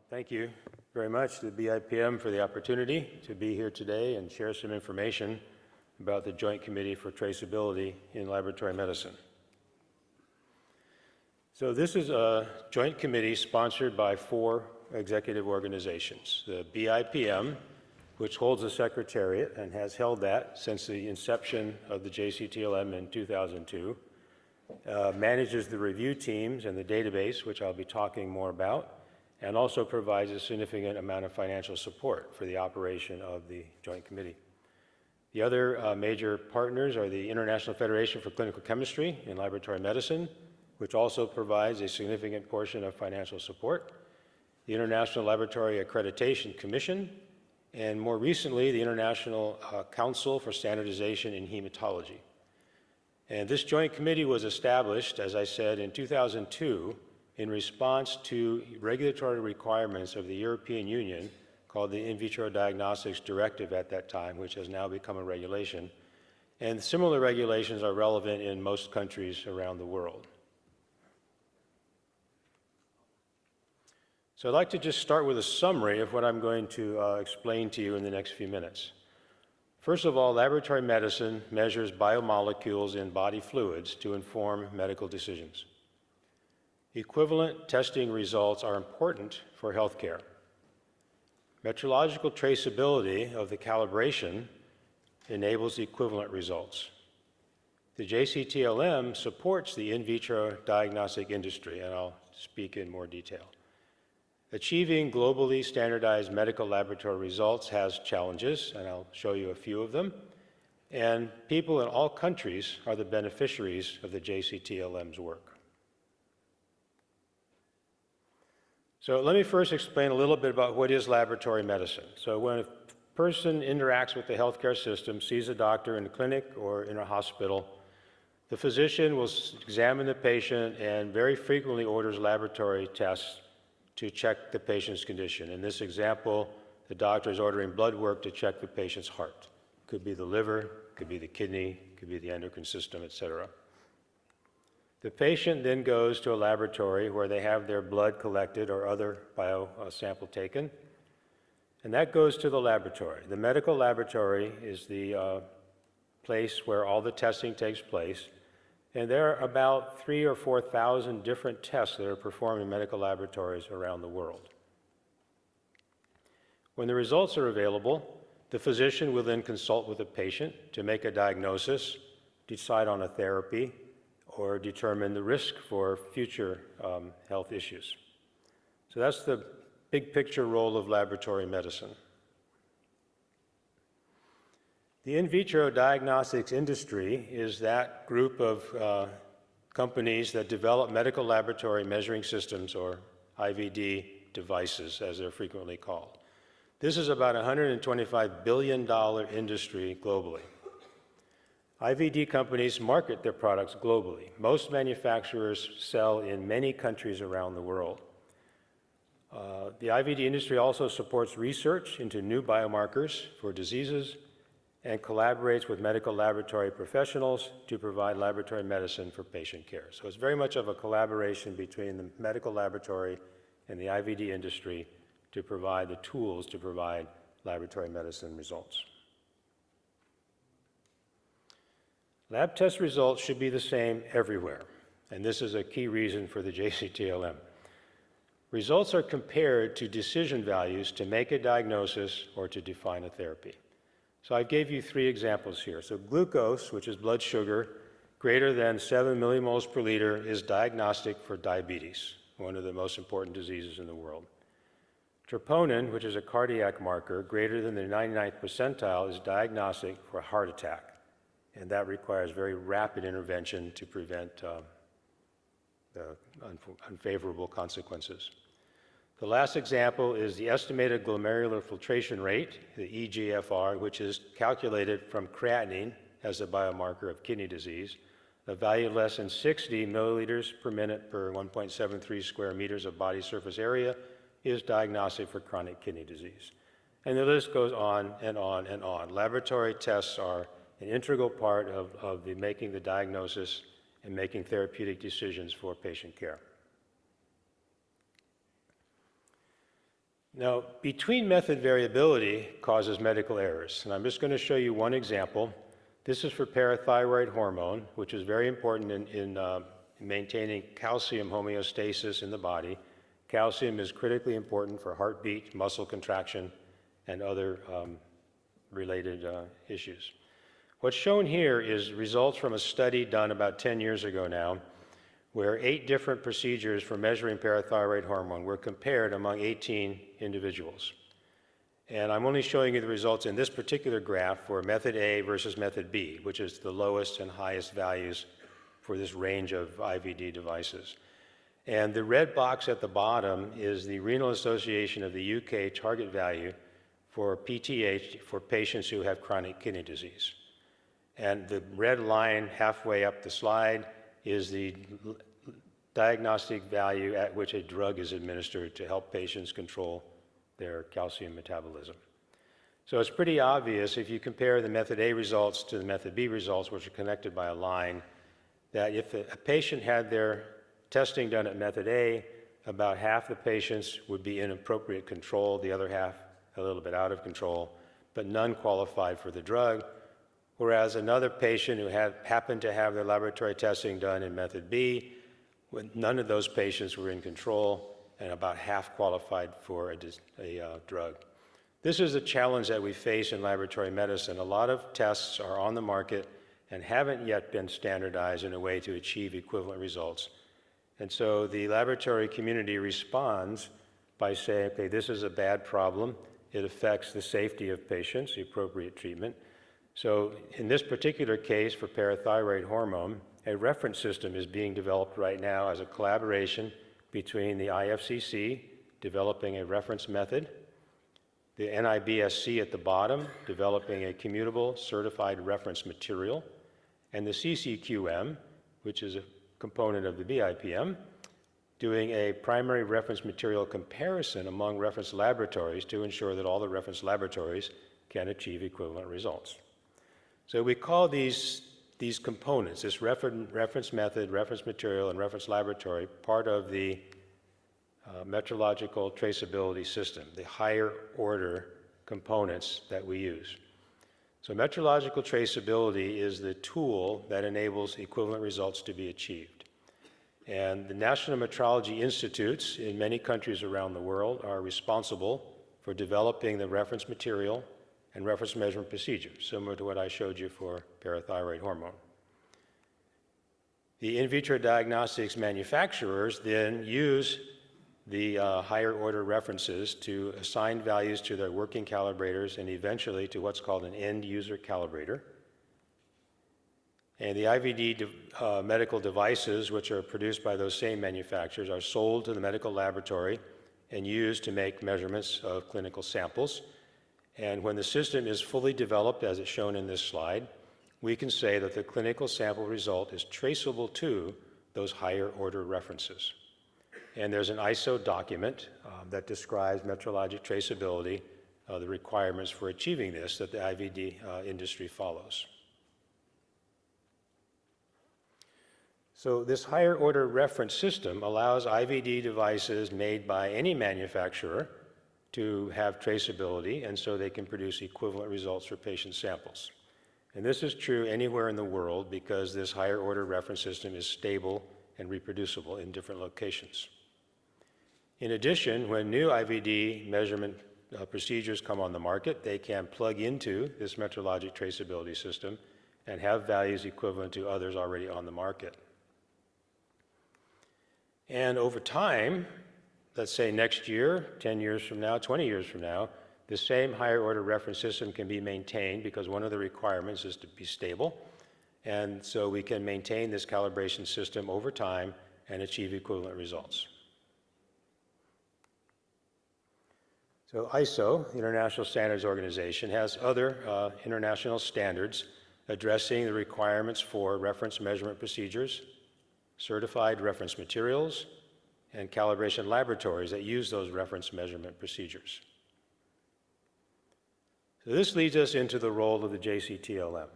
Thank you very much to the BIPM for the opportunity to be here today and share some information about the Joint Committee for Traceability in Laboratory Medicine. So this is a joint committee sponsored by 4 executive organizations. The BIPM, which holds a secretariat and has held that since the inception of the JCTLM in 2002, manages the review teams and the database, which I'll be talking more about, and also provides a significant amount of financial support for the operation of the Joint Committee. The other major partners are the International Federation for Clinical Chemistry in Laboratory Medicine, which also provides a significant portion of financial support, the International Laboratory Accreditation Commission, and more recently, the International Council for Standardization in Hematology. And this joint committee was established, as I said, in 2002 in response to regulatory requirements of the European Union called the In Vitro Diagnostics Directive at that time, which has now become a regulation. And similar regulations are relevant in most countries around the world. So I'd like to just start with a summary of what I'm going to explain to you in the next few minutes. First of all, laboratory medicine measures biomolecules in body fluids to inform medical decisions. Equivalent testing results are important for healthcare. Metrological traceability of the calibration enables equivalent results. The JCTLM supports the in vitro diagnostic industry, and I'll speak in more detail. Achieving globally standardized medical laboratory results has challenges, and I'll show you a few of them. And people in all countries are the beneficiaries of the JCTLM's work. So let me first explain a little bit about what is laboratory medicine. So when a person interacts with the healthcare system, sees a doctor in a clinic or in a hospital, the physician will examine the patient and very frequently orders laboratory tests to check the patient's condition. In this example, the doctor is ordering blood work to check the patient's heart. Could be the liver, could be the kidney, could be the endocrine system, etc. The patient then goes to a laboratory where they have their blood collected or other sample taken, and that goes to the laboratory. The medical laboratory is the place where all the testing takes place, and there are about 3,000 or 4,000 different tests that are performed in medical laboratories around the world. When the results are available, the physician will then consult with the patient to make a diagnosis, decide on a therapy, or determine the risk for future health issues. So that's the big picture role of laboratory medicine. The in vitro diagnostics industry is that group of companies that develop medical laboratory measuring systems, or IVD devices, as they're frequently called. This is about a $125 billion industry globally. IVD companies market their products globally. Most manufacturers sell in many countries around the world. The IVD industry also supports research into new biomarkers for diseases and collaborates with medical laboratory professionals to provide laboratory medicine for patient care. So it's very much of a collaboration between the medical laboratory and the IVD industry to provide the tools to provide laboratory medicine results. Lab test results should be the same everywhere, and this is a key reason for the JCTLM. Results are compared to decision values to make a diagnosis or to define a therapy. So I gave you 3 examples here. So glucose, which is blood sugar, greater than 7 millimoles per liter, is diagnostic for diabetes, one of the most important diseases in the world. Troponin, which is a cardiac marker, greater than the 99th percentile, is diagnostic for heart attack. And that requires very rapid intervention to prevent the unfavorable consequences. The last example is the estimated glomerular filtration rate, the eGFR, which is calculated from creatinine as a biomarker of kidney disease. A value less than 60 milliliters per minute per 1.73 square meters of body surface area is diagnostic for chronic kidney disease. And the list goes on and on and on. Laboratory tests are an integral part of making the diagnosis and making therapeutic decisions for patient care. Now, between method variability causes medical errors, and I'm just going to show you one example. This is for parathyroid hormone, which is very important in maintaining calcium homeostasis in the body. Calcium is critically important for heartbeat, muscle contraction, and other related issues. What's shown here is results from a study done about 10 years ago now, where 8 different procedures for measuring parathyroid hormone were compared among 18 individuals. And I'm only showing you the results in this particular graph for method A versus method B, which is the lowest and highest values for this range of IVD devices. And the red box at the bottom is the Renal Association of the UK target value for PTH for patients who have chronic kidney disease. And the red line halfway up the slide is the diagnostic value at which a drug is administered to help patients control their calcium metabolism. So it's pretty obvious if you compare the method A results to the method B results, which are connected by a line, that if a patient had their testing done at method A, about half the patients would be in appropriate control, the other half a little bit out of control, but none qualified for the drug. Whereas another patient who happened to have their laboratory testing done in method B, none of those patients were in control, and about half qualified for a drug. This is a challenge that we face in laboratory medicine. A lot of tests are on the market and haven't yet been standardized in a way to achieve equivalent results. And so the laboratory community responds by saying, okay, this is a bad problem. It affects the safety of patients, the appropriate treatment. So in this particular case for parathyroid hormone, a reference system is being developed right now as a collaboration between the IFCC, developing a reference method, the NIBSC at the bottom, developing a commutable certified reference material, and the CCQM, which is a component of the BIPM, doing a primary reference material comparison among reference laboratories to ensure that all the reference laboratories can achieve equivalent results. So we call these components, this reference method, reference material, and reference laboratory, part of the metrological traceability system, the higher order components that we use. So metrological traceability is the tool that enables equivalent results to be achieved. And the National Metrology Institutes in many countries around the world are responsible for developing the reference material and reference measurement procedures, similar to what I showed you for parathyroid hormone. The in vitro diagnostics manufacturers then use the higher order references to assign values to their working calibrators and eventually to what's called an end user calibrator. And the IVD medical devices, which are produced by those same manufacturers, are sold to the medical laboratory and used to make measurements of clinical samples. And when the system is fully developed, as it's shown in this slide, we can say that the clinical sample result is traceable to those higher order references. And there's an ISO document that describes metrologic traceability, the requirements for achieving this that the IVD industry follows. So this higher order reference system allows IVD devices made by any manufacturer to have traceability, and so they can produce equivalent results for patient samples. And this is true anywhere in the world because this higher order reference system is stable and reproducible in different locations. In addition, when new IVD measurement procedures come on the market, they can plug into this metrologic traceability system and have values equivalent to others already on the market. And over time, let's say next year, 10 years from now, 20 years from now, the same higher order reference system can be maintained because one of the requirements is to be stable. And so we can maintain this calibration system over time and achieve equivalent results. So ISO, the International Standards Organization, has other international standards addressing the requirements for reference measurement procedures, certified reference materials, and calibration laboratories that use those reference measurement procedures. So this leads us into the role of the JCTLM.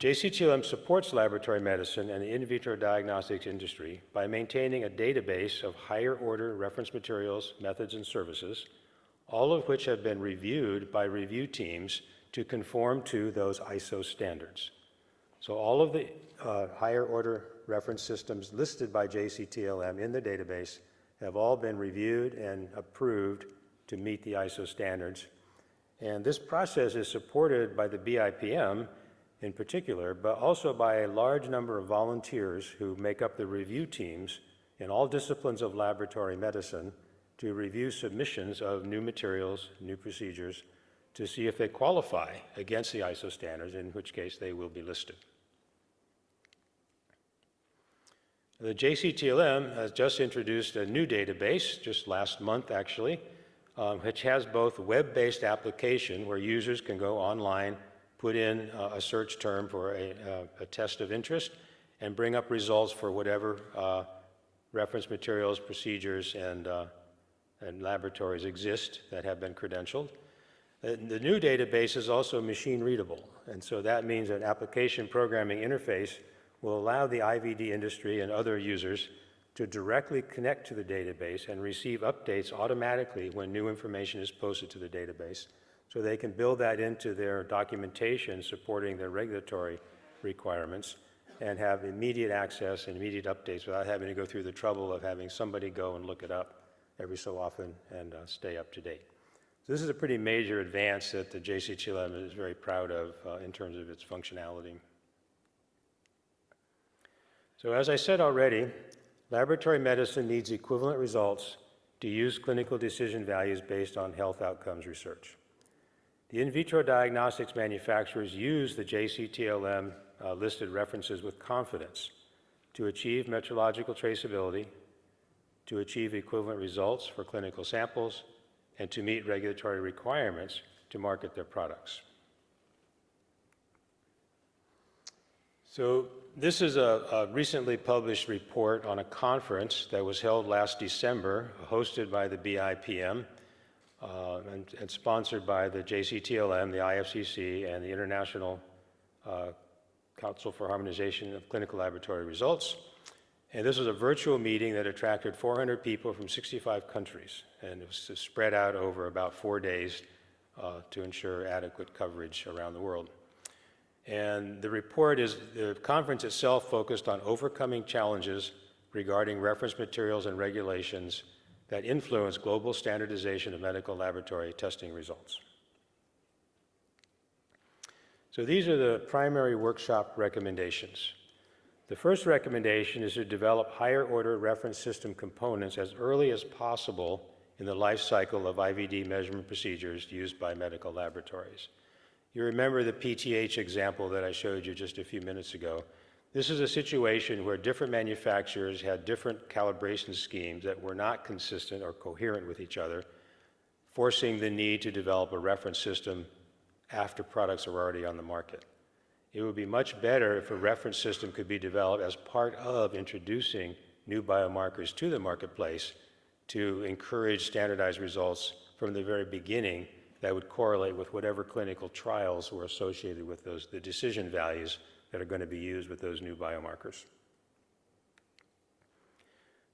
JCTLM supports laboratory medicine and the in vitro diagnostics industry by maintaining a database of higher order reference materials, methods, and services, all of which have been reviewed by review teams to conform to those ISO standards. So all of the higher order reference systems listed by JCTLM in the database have all been reviewed and approved to meet the ISO standards. And this process is supported by the BIPM in particular, but also by a large number of volunteers who make up the review teams in all disciplines of laboratory medicine to review submissions of new materials, new procedures, to see if they qualify against the ISO standards, in which case they will be listed. The JCTLM has just introduced a new database, just last month actually, which has both web-based application where users can go online, put in a search term for a test of interest, and bring up results for whatever reference materials, procedures, and laboratories exist that have been credentialed. The new database is also machine readable, and so that means an application programming interface will allow the IVD industry and other users to directly connect to the database and receive updates automatically when new information is posted to the database, so they can build that into their documentation supporting their regulatory requirements and have immediate access and immediate updates without having to go through the trouble of having somebody go and look it up every so often and stay up to date. So this is a pretty major advance that the JCTLM is very proud of in terms of its functionality. So as I said already, laboratory medicine needs equivalent results to use clinical decision values based on health outcomes research. The in vitro diagnostics manufacturers use the JCTLM listed references with confidence to achieve metrological traceability, to achieve equivalent results for clinical samples, and to meet regulatory requirements to market their products. So this is a recently published report on a conference that was held last December, hosted by the BIPM and sponsored by the JCTLM, the IFCC, and the International Council for Harmonization of Clinical Laboratory Results. And this was a virtual meeting that attracted 400 people from 65 countries, and it was spread out over about 4 days to ensure adequate coverage around the world. And the conference itself focused on overcoming challenges regarding reference materials and regulations that influence global standardization of medical laboratory testing results. So these are the primary workshop recommendations. The first recommendation is to develop higher order reference system components as early as possible in the life cycle of IVD measurement procedures used by medical laboratories. You remember the PTH example that I showed you just a few minutes ago. This is a situation where different manufacturers had different calibration schemes that were not consistent or coherent with each other, forcing the need to develop a reference system after products are already on the market. It would be much better if a reference system could be developed as part of introducing new biomarkers to the marketplace to encourage standardized results from the very beginning that would correlate with whatever clinical trials were associated with the decision values that are going to be used with those new biomarkers.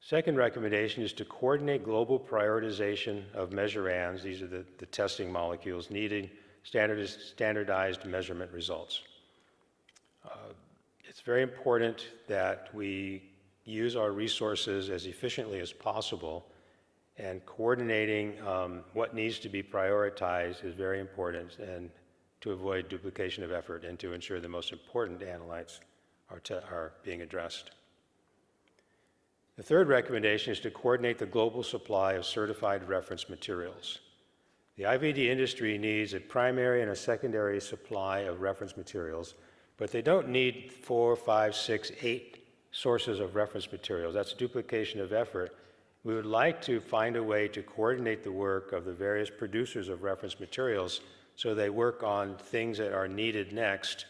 Second recommendation is to coordinate global prioritization of measurands. These are the testing molecules needing standardized measurement results. It's very important that we use our resources as efficiently as possible, and coordinating what needs to be prioritized is very important, and to avoid duplication of effort and to ensure the most important analytes are being addressed. The third recommendation is to coordinate the global supply of certified reference materials. The IVD industry needs a primary and a secondary supply of reference materials, but they don't need 4, 5, 6, 8 sources of reference materials. That's duplication of effort. We would like to find a way to coordinate the work of the various producers of reference materials so they work on things that are needed next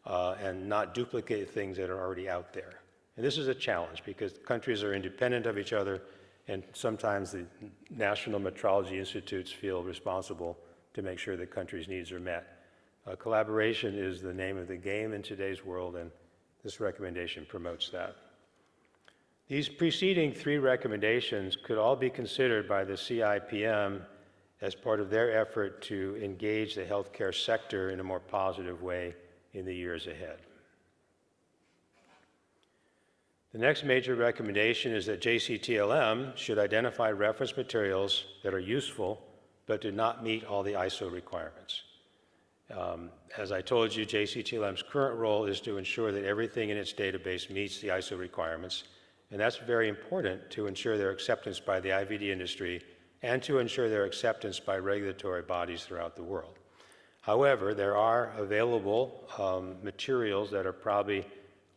and not duplicate things that are already out there. And this is a challenge because countries are independent of each other, and sometimes the national metrology institutes feel responsible to make sure that countries' needs are met. Collaboration is the name of the game in today's world, and this recommendation promotes that. These preceding 3 recommendations could all be considered by the CIPM as part of their effort to engage the healthcare sector in a more positive way in the years ahead. The next major recommendation is that JCTLM should identify reference materials that are useful but do not meet all the ISO requirements. As I told you, JCTLM's current role is to ensure that everything in its database meets the ISO requirements, and that's very important to ensure their acceptance by the IVD industry and to ensure their acceptance by regulatory bodies throughout the world. However, there are available materials that are probably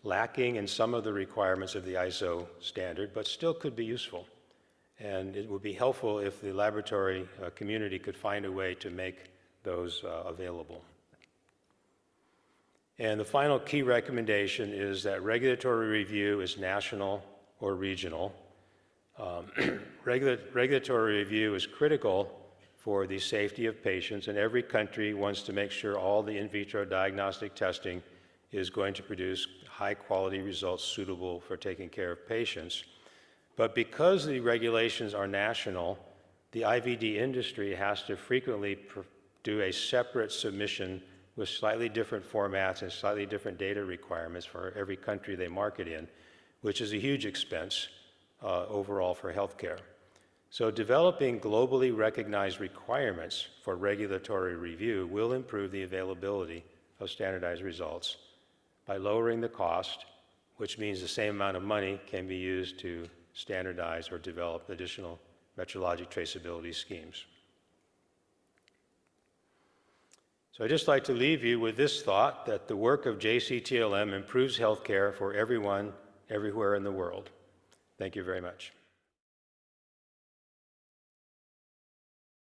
lacking in some of the requirements of the ISO standard, but still could be useful. And it would be helpful if the laboratory community could find a way to make those available. And the final key recommendation is that regulatory review is national or regional. Regulatory review is critical for the safety of patients, and every country wants to make sure all the in vitro diagnostic testing is going to produce high-quality results suitable for taking care of patients. But because the regulations are national, the IVD industry has to frequently do a separate submission with slightly different formats and slightly different data requirements for every country they market in, which is a huge expense overall for healthcare. So developing globally recognized requirements for regulatory review will improve the availability of standardized results by lowering the cost, which means the same amount of money can be used to standardize or develop additional metrologic traceability schemes. So I'd just like to leave you with this thought that the work of JCTLM improves healthcare for everyone, everywhere in the world. Thank you very much.